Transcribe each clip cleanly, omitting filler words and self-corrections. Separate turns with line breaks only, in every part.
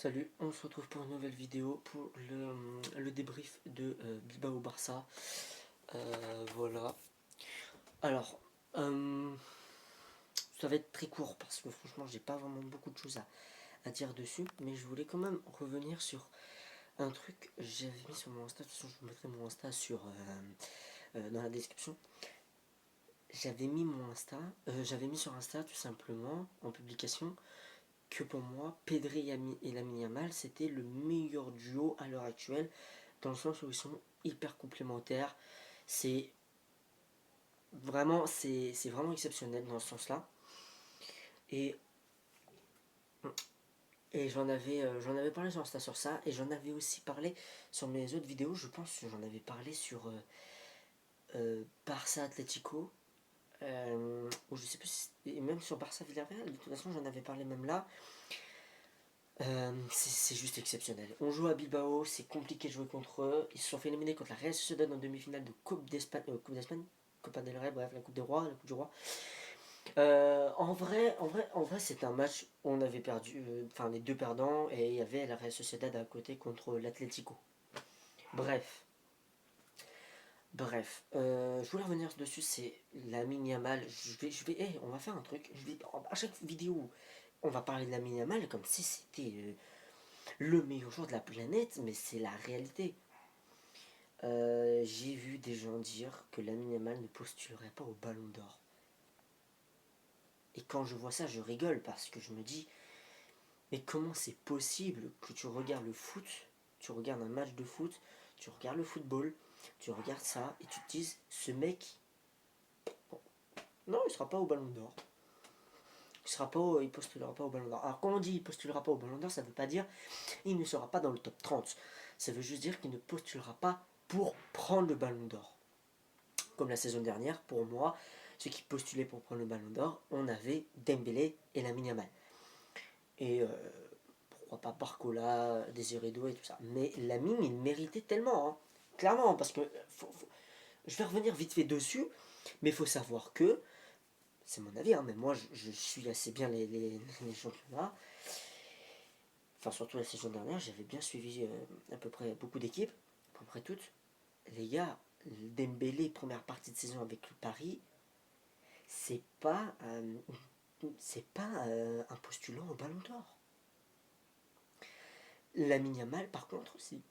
Salut, on se retrouve pour une nouvelle vidéo pour le débrief de Bilbao Barça. Voilà. Alors, euh, ça va être très court parce que franchement, j'ai pas vraiment beaucoup de choses à dire dessus, mais je voulais quand même revenir sur un truc que j'avais mis sur mon Insta. De toute façon, je vous mettrai mon Insta dans la description. J'avais mis sur Insta tout simplement en publication que pour moi, Pedri et Lamine Yamal, c'était le meilleur duo à l'heure actuelle, dans le sens où ils sont hyper complémentaires. C'est c'est vraiment exceptionnel dans ce sens-là. Et, et j'en avais parlé sur Insta sur ça, et j'en avais aussi parlé sur mes autres vidéos. Je pense que j'en avais parlé sur Barça Atlético, ou je sais plus, et même sur Barça Villarreal. De toute façon, j'en avais parlé même là. C'est juste exceptionnel. On joue à Bilbao, c'est compliqué de jouer contre eux. Ils se sont fait éliminer contre la Real Sociedad en demi-finale de Coupe d'Espagne, Copa del Rey, bref, la Coupe des Rois, la Coupe du Roi. En vrai, c'est un match où on avait perdu, enfin les deux perdants, et il y avait la Real Sociedad à côté contre l'Atlético. Bref, je voulais revenir dessus, c'est Lamine Yamal. On va faire un truc. À chaque vidéo, on va parler de Lamine Yamal comme si c'était le meilleur joueur de la planète, mais c'est la réalité. J'ai vu des gens dire que Lamine Yamal ne postulerait pas au Ballon d'Or. Et quand je vois ça, je rigole parce que je me dis, mais comment c'est possible que tu regardes le foot, tu regardes un match de foot, tu regardes le football, tu regardes ça et tu te dises, ce mec, bon, non, il sera pas au Ballon d'Or. Il postulera pas au Ballon d'Or. Alors quand on dit il postulera pas au Ballon d'Or, ça veut pas dire il ne sera pas dans le top 30. Ça veut juste dire qu'il ne postulera pas pour prendre le Ballon d'Or. Comme la saison dernière, pour moi, ceux qui postulaient pour prendre le Ballon d'Or, on avait Dembélé et Lamine Yamal. Et pourquoi pas Barcola, Desiredo et tout ça. Mais Lamine, il méritait tellement, hein. Clairement, parce que je vais revenir vite fait dessus, mais il faut savoir que, c'est mon avis, hein, mais moi je suis assez bien les championnats. Enfin, surtout la saison dernière, j'avais bien suivi à peu près beaucoup d'équipes, à peu près toutes. Les gars, Dembélé, première partie de saison avec le Paris, c'est pas un postulant au Ballon d'Or. Lamine Yamal, par contre, si.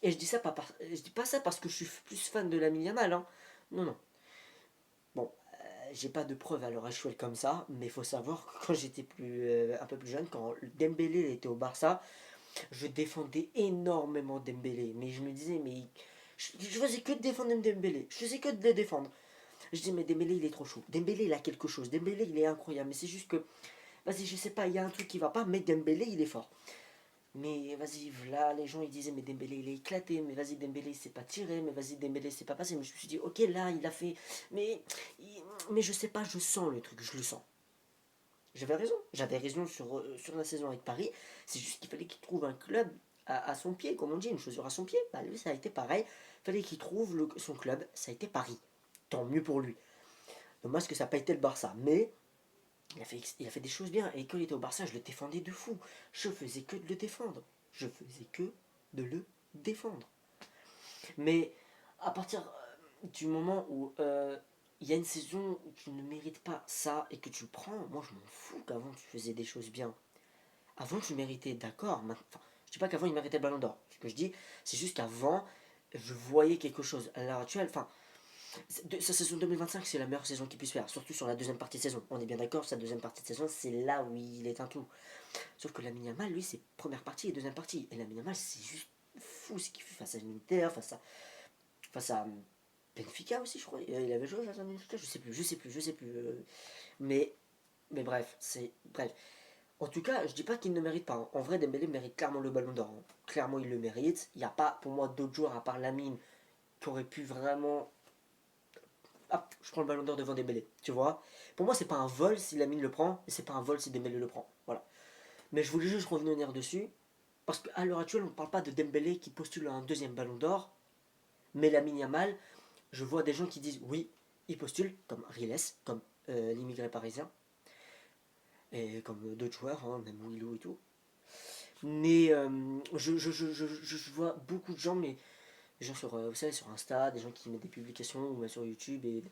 Et je dis pas ça parce que je suis plus fan de Lamine Yamal, hein. Non, non. Bon, j'ai pas de preuves à l'heure actuelle comme ça, mais il faut savoir que quand j'étais un peu plus jeune, quand Dembélé était au Barça, je défendais énormément Dembélé. Mais je me disais, mais je faisais que de défendre Dembélé. Je faisais que de le défendre. Je dis, mais Dembélé, il est trop chaud. Dembélé, il a quelque chose. Dembélé, il est incroyable. Mais c'est juste que, vas-y, je sais pas, il y a un truc qui va pas, mais Dembélé, il est fort. Mais vas-y, là, les gens, ils disaient, mais Dembélé, il est éclaté. Mais vas-y, Dembélé, c'est pas tiré. Mais vas-y, Dembélé, c'est pas passé. Mais je me suis dit, ok, là, il a fait. Mais, mais je sais pas, je sens le truc, je le sens. J'avais raison sur la saison avec Paris. C'est juste qu'il fallait qu'il trouve un club à son pied, comme on dit, une chaussure à son pied. Bah, lui, ça a été pareil. Il fallait qu'il trouve son club, ça a été Paris. Tant mieux pour lui. Dommage que ça n'a pas été le Barça. Mais il a fait des choses bien. Et quand il était au Barça, je le défendais de fou. Je faisais que de le défendre. Je faisais que de le défendre. Mais à partir du moment où il y a une saison où tu ne mérites pas ça et que tu le prends, moi je m'en fous qu'avant tu faisais des choses bien. Avant tu méritais, d'accord. Enfin, je dis pas qu'avant il méritait le ballon d'or. Ce que je dis, c'est juste qu'avant je voyais quelque chose. À l'heure actuelle, enfin, sa saison 2025, c'est la meilleure saison qu'il puisse faire, surtout sur la deuxième partie de saison. On est bien d'accord, sa deuxième partie de saison, c'est là où il est un tout. Sauf que Lamine Yamal, lui, c'est première partie et deuxième partie. Et Lamine Yamal, c'est juste fou ce qu'il fait face à l'Inter, face à Benfica aussi, je crois. Il avait joué face à Benfica, je sais plus. Mais bref, bref. En tout cas, je dis pas qu'il ne mérite pas, hein. En vrai, Dembélé mérite clairement le Ballon d'Or, hein. Clairement, il le mérite. Il n'y a pas, pour moi, d'autres joueurs à part Lamine qui auraient pu vraiment. Hop, je prends le Ballon d'Or devant Dembélé, tu vois. Pour moi, c'est pas un vol si Lamine le prend, et c'est pas un vol si Dembélé le prend. Voilà. Mais je voulais juste revenir dessus, parce qu'à l'heure actuelle, on ne parle pas de Dembélé qui postule un deuxième Ballon d'Or, mais Lamine Yamal, je vois des gens qui disent oui, il postule, comme Riles, comme l'immigré parisien, et comme d'autres joueurs, hein, même Willow et tout. Mais je vois beaucoup de gens, mais des gens sur, vous savez, sur Insta, des gens qui mettent des publications ou sur YouTube et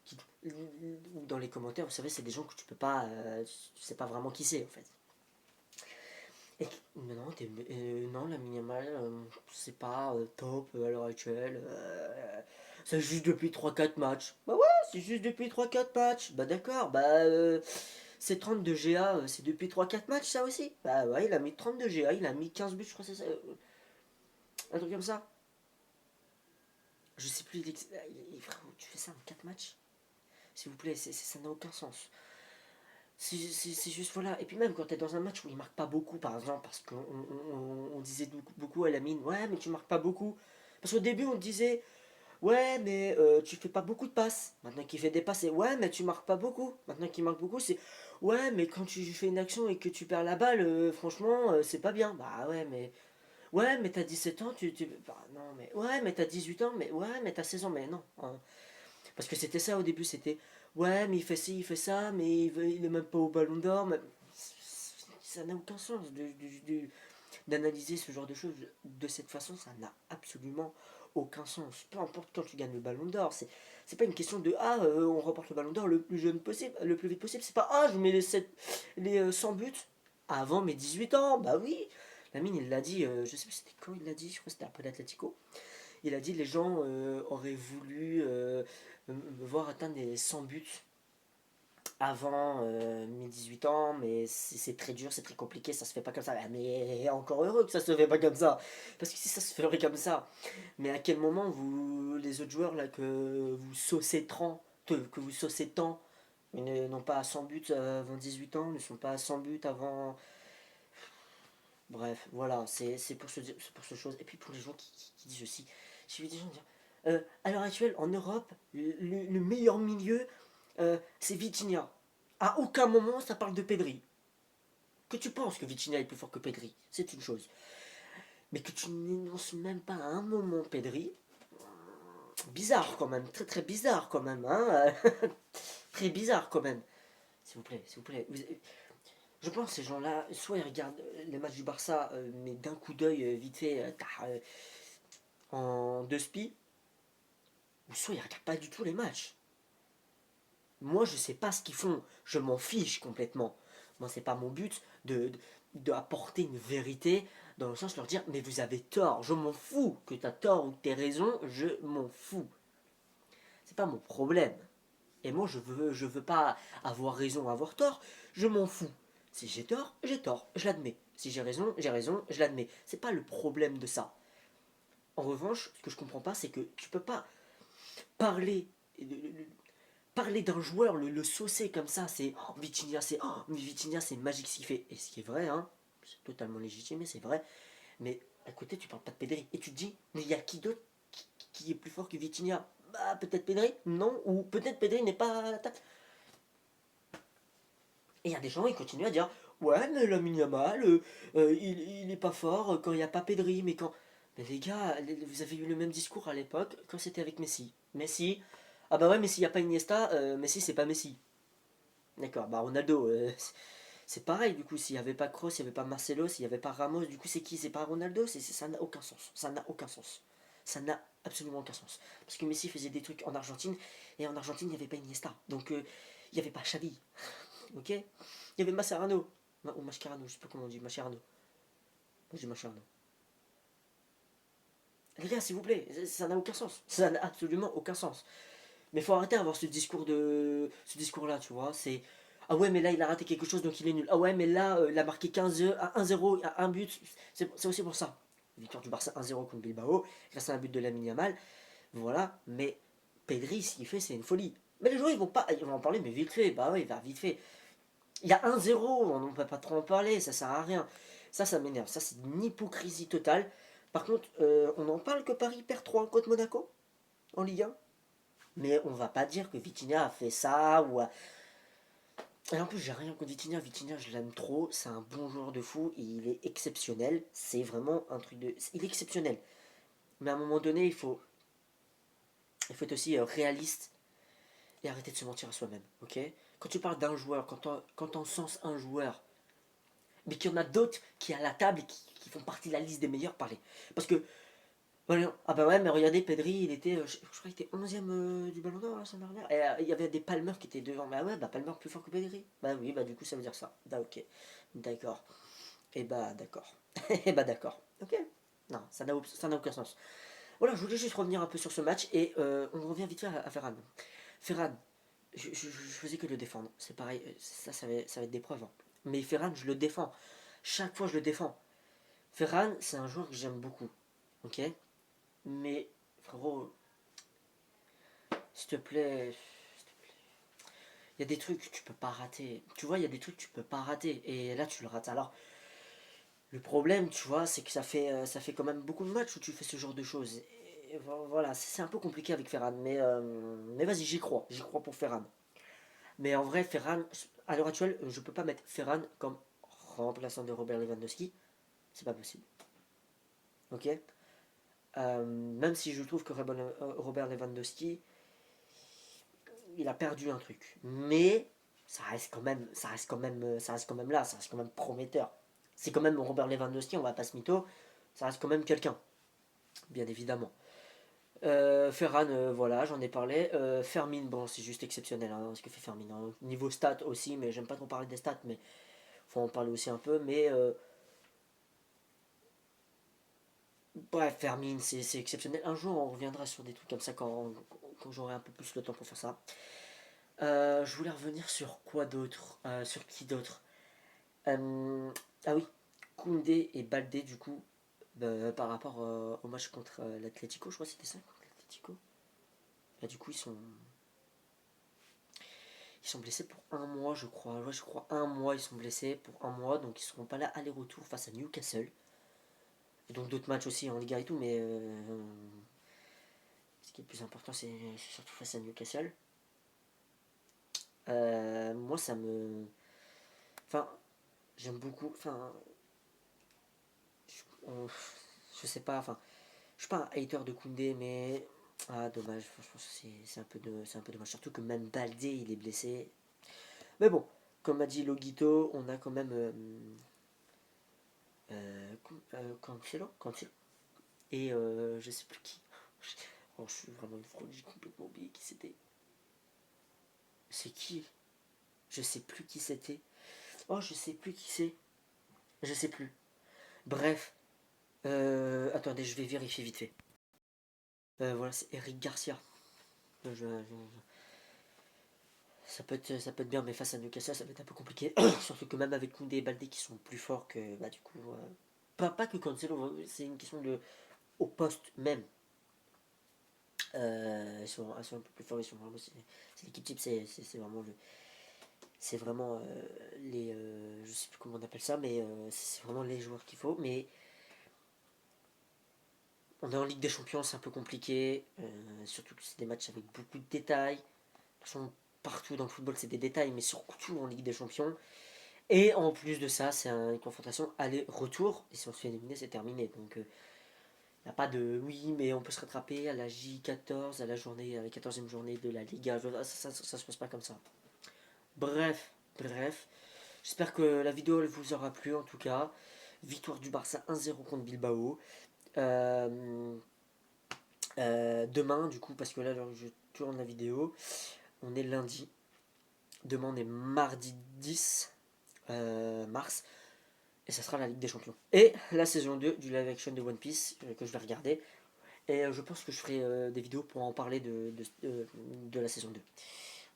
qui, ou dans les commentaires, vous savez, c'est des gens que tu peux pas, tu sais pas vraiment qui c'est en fait. Et mais non, non, la minimale, c'est pas top à l'heure actuelle. C'est juste depuis 3 4 matchs. Bah ouais, c'est juste depuis 3 4 matchs. Bah d'accord, bah c'est 32 GA, c'est depuis 3 4 matchs ça aussi. Bah ouais, il a mis 32 GA, il a mis 15 buts, je crois, c'est ça. Un truc comme ça. Je sais plus, frérot, tu fais ça en 4 matchs. S'il vous plaît, ça n'a aucun sens. C'est juste voilà. Et puis même quand t'es dans un match où il marque pas beaucoup, par exemple, parce qu'on on disait beaucoup à la mine, ouais, mais tu marques pas beaucoup. Parce qu'au début, on disait, ouais, mais tu fais pas beaucoup de passes. Maintenant qu'il fait des passes, c'est ouais, mais tu marques pas beaucoup. Maintenant qu'il marque beaucoup, c'est ouais, mais quand tu fais une action et que tu perds la balle, franchement, c'est pas bien. Bah ouais, mais t'as 17 ans, bah non, mais ouais, mais t'as 18 ans, mais ouais, mais t'as 16 ans, mais non, hein. Parce que c'était ça au début, c'était ouais, mais il fait ci, il fait ça, mais il est même pas au ballon d'or. Ça n'a aucun sens d'analyser ce genre de choses de cette façon, ça n'a absolument aucun sens. Peu importe quand tu gagnes le ballon d'or, c'est pas une question de ah, on remporte le ballon d'or le plus jeune possible, le plus vite possible. C'est pas ah, je mets les 100 buts avant mes 18 ans. Bah oui, Lamine il l'a dit, je sais plus c'était quand il l'a dit, je crois que c'était après l'Atlético. Il a dit les gens auraient voulu me voir atteindre les 100 buts avant mes 18 ans, mais c'est très dur, c'est très compliqué, ça se fait pas comme ça. Ah, mais encore heureux que ça se fait pas comme ça. Parce que si ça se ferait comme ça, mais à quel moment vous, les autres joueurs là, que vous saucez tant, que vous saucez tant, n'ont pas à 100 buts avant 18 ans, ne sont pas à 100 buts avant. Bref, voilà, c'est pour ce chose. Et puis pour les gens qui disent aussi, j'ai vu des gens dire, à l'heure actuelle, en Europe, le meilleur milieu, c'est Vitinha. À aucun moment, ça parle de Pedri. Que tu penses que Vitinha est plus fort que Pedri, c'est une chose. Mais que tu n'énonces même pas à un moment Pedri, bizarre quand même, très très bizarre quand même, hein. Très bizarre quand même. S'il vous plaît, s'il vous plaît. Je pense que ces gens-là, soit ils regardent les matchs du Barça, mais d'un coup d'œil vite fait, en deux spi, ou soit ils regardent pas du tout les matchs. Moi, je sais pas ce qu'ils font, je m'en fiche complètement. Moi, c'est pas mon but d'apporter une vérité dans le sens de leur dire mais vous avez tort, je m'en fous que tu as tort ou que tu as raison, je m'en fous. C'est pas mon problème. Et moi, je veux pas avoir raison, avoir tort, je m'en fous. Si j'ai tort, je l'admets. Si j'ai raison, je l'admets. C'est pas le problème de ça. En revanche, ce que je comprends pas, c'est que tu peux pas parler parler d'un joueur, le saucer comme ça, c'est Vitinha, c'est magique ce qu'il fait. Et ce qui est vrai, hein, c'est totalement légitime, c'est vrai. Mais à côté, tu parles pas de Pedri. Et tu te dis, mais il y a qui d'autre qui est plus fort que Vitinha? Bah, peut-être Pedri, non, ou peut-être Pedri n'est pas. Et il y a des gens, ils continuent à dire, ouais, mais Lamine Yamal, il est pas fort quand il n'y a pas Pedri, mais quand. Mais les gars, vous avez eu le même discours à l'époque quand c'était avec Messi. Messi, ah bah ouais, mais s'il n'y a pas Iniesta, Messi c'est pas Messi. D'accord, bah Ronaldo, c'est pareil du coup, s'il n'y avait pas Kroos, s'il n'y avait pas Marcelo, s'il n'y avait pas Ramos, du coup c'est qui? C'est pas Ronaldo? Ça n'a aucun sens. Ça n'a aucun sens. Ça n'a absolument aucun sens. Parce que Messi faisait des trucs en Argentine, et en Argentine il n'y avait pas Iniesta. Donc il n'y avait pas Xavi. Ok? Il y avait Mascherano. Ou Mascherano, je sais pas comment on dit, Mascherano. Moi je dis Mascherano. Les gars, s'il vous plaît, ça n'a aucun sens. Ça n'a absolument aucun sens. Mais faut arrêter d'avoir ce discours là, tu vois. C'est ah ouais, mais là il a raté quelque chose donc il est nul. Ah ouais, mais là il a marqué 15 à 1-0, à un but. C'est aussi pour ça. Victoire du Barça 1-0 contre Bilbao, grâce à un but de Lamine Yamal. Voilà, mais Pedri, ce qu'il fait, c'est une folie. Mais les joueurs, ils vont en parler, mais vite fait. Bah oui, il va vite fait. Il y a 1-0, on ne peut pas trop en parler, ça sert à rien. Ça m'énerve. Ça, c'est une hypocrisie totale. Par contre, on en parle que Paris perd 3 contre Monaco en Ligue 1. Mais on va pas dire que Vitinha a fait ça ou a... Et en plus, j'ai rien contre Vitinha. Vitinha, je l'aime trop. C'est un bon joueur de fou. Il est exceptionnel. C'est vraiment un truc de. Il est exceptionnel. Mais à un moment donné, il faut être aussi réaliste et arrêter de se mentir à soi-même. Ok? Quand tu parles d'un joueur, quand on sens un joueur, mais qu'il y en a d'autres qui à la table et qui font partie de la liste des meilleurs parler. Parce que, voilà, ah bah ouais, mais regardez, Pedri, il était, je crois qu'il était 11e du Ballon d'Or la semaine dernière. Et il y avait des Palmer qui étaient devant. Bah ouais, bah Palmer plus fort que Pedri. Bah oui, bah du coup ça veut dire ça. Bah ok, d'accord. Et bah d'accord. Et bah d'accord. Ok. Non, ça n'a aucun sens. Voilà, je voulais juste revenir un peu sur ce match et on revient vite fait à Ferran. Ferran, je faisais que le défendre. C'est pareil, ça va être des preuves, hein. Mais Ferran, je le défends. Chaque fois, je le défends. Ferran, c'est un joueur que j'aime beaucoup. Ok. Mais, frérot, s'il te plaît, il y a des trucs que tu peux pas rater. Tu vois, il y a des trucs que tu peux pas rater. Et là, tu le rates. Alors, le problème, tu vois, c'est que ça fait quand même beaucoup de matchs où tu fais ce genre de choses. Et voilà, c'est un peu compliqué avec Ferran. Mais vas-y, j'y crois. J'y crois pour Ferran. Mais en vrai, Ferran, à l'heure actuelle, je peux pas mettre Ferran comme remplaçant de Robert Lewandowski. C'est pas possible. Ok. Même si je trouve que Robert Lewandowski, il a perdu un truc. Mais ça reste quand même là, ça reste quand même prometteur. C'est quand même Robert Lewandowski, on va pas se mytho, ça reste quand même quelqu'un, bien évidemment. Ferran, voilà, j'en ai parlé. Fermin, bon, c'est juste exceptionnel, hein, ce que fait Fermin, hein. Niveau stats aussi, mais j'aime pas trop parler des stats, mais faut en parler aussi un peu. Mais bref, Fermin, c'est exceptionnel. Un jour, on reviendra sur des trucs comme ça quand j'aurai un peu plus le temps pour faire ça. Je voulais revenir sur quoi d'autre, sur qui d'autre. Ah oui, Koundé et Baldé, du coup, par rapport au match contre l'Atlético, je crois que c'était ça, contre l'Atlético. Là, du coup, ils sont blessés pour un mois, je crois. Ouais, je crois un mois, ils sont blessés pour un mois, donc ils seront pas là aller-retour face à Newcastle. Et donc d'autres matchs aussi en Liga et tout, mais ce qui est le plus important, c'est surtout face à Newcastle. Moi, ça me. Enfin, j'aime beaucoup. Enfin, je, on- je sais pas. Enfin, je suis pas un hater de Koundé, mais. Ah, dommage. Franchement, c'est un peu dommage. Surtout que même Baldé, il est blessé. Mais bon, comme a dit Loguito, on a quand même. Cancelo. Et je sais plus qui. Oh, je suis vraiment une fraude, j'ai complètement oublié qui c'était. C'est qui? Je sais plus qui c'était. Oh, je sais plus qui c'est. Je sais plus. Bref. Attendez, je vais vérifier vite fait. Voilà, c'est Eric Garcia. Ça peut être bien, mais face à Newcastle, ça va être un peu compliqué. Surtout que même avec Koundé et Baldé qui sont plus forts que. Bah, du coup. Pas que Cancelo, c'est une question de. Au poste même. Ils sont un peu plus forts. Ils sont vraiment, c'est l'équipe type, c'est vraiment le. C'est vraiment les. Je sais plus comment on appelle ça, mais c'est vraiment les joueurs qu'il faut. Mais on est en Ligue des Champions, c'est un peu compliqué. Surtout que c'est des matchs avec beaucoup de détails. De toute façon, partout dans le football, c'est des détails, mais surtout en Ligue des Champions. Et en plus de ça, c'est une confrontation aller-retour. Et si on se fait éliminer, c'est terminé. Donc, il n'y a pas de oui, mais on peut se rattraper à la J14, à la 14e journée de la Liga. Ça se passe pas comme ça. Bref. J'espère que la vidéo elle vous aura plu en tout cas. Victoire du Barça 1-0 contre Bilbao. Euh, demain, du coup, parce que là, je tourne la vidéo, on est lundi. Demain, on est mardi 10 mars. Et ça sera la Ligue des Champions. Et la saison 2 du live action de One Piece que je vais regarder. Et je pense que je ferai des vidéos pour en parler de la saison 2.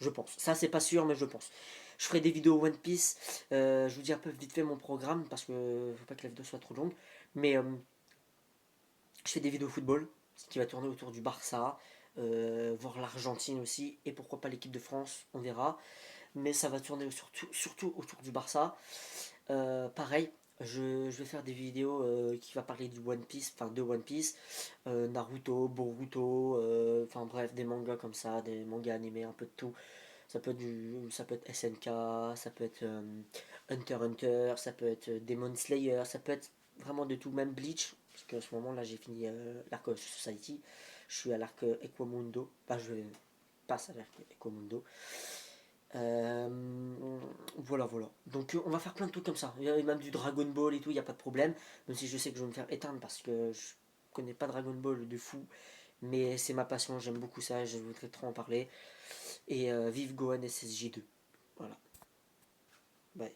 Je pense. Ça, c'est pas sûr, mais je pense. Je ferai des vidéos One Piece. Je vous dis un peu vite fait mon programme parce que faut pas que la vidéo soit trop longue. Mais je fais des vidéos football, ce qui va tourner autour du Barça, voir l'Argentine aussi, et pourquoi pas l'équipe de France, on verra. Mais ça va tourner surtout autour du Barça. Pareil, je vais faire des vidéos qui va parler du One Piece, enfin de One Piece, Naruto, Boruto, enfin bref, des mangas comme ça, des mangas animés, un peu de tout. Ça peut être SNK, ça peut être Hunter x Hunter, ça peut être Demon Slayer, ça peut être vraiment de tout, même Bleach, parce qu'à ce moment là j'ai fini l'arc Society, je suis à l'arc Equamundo, enfin je passe à l'arc Equamundo. Voilà, voilà. Donc on va faire plein de trucs comme ça. Il y a même du Dragon Ball et tout, il n'y a pas de problème. Même si je sais que je vais me faire éteindre parce que je connais pas Dragon Ball de fou. Mais c'est ma passion, j'aime beaucoup ça, je voudrais trop en parler. Et vive Gohan SSJ2. Voilà. Bye.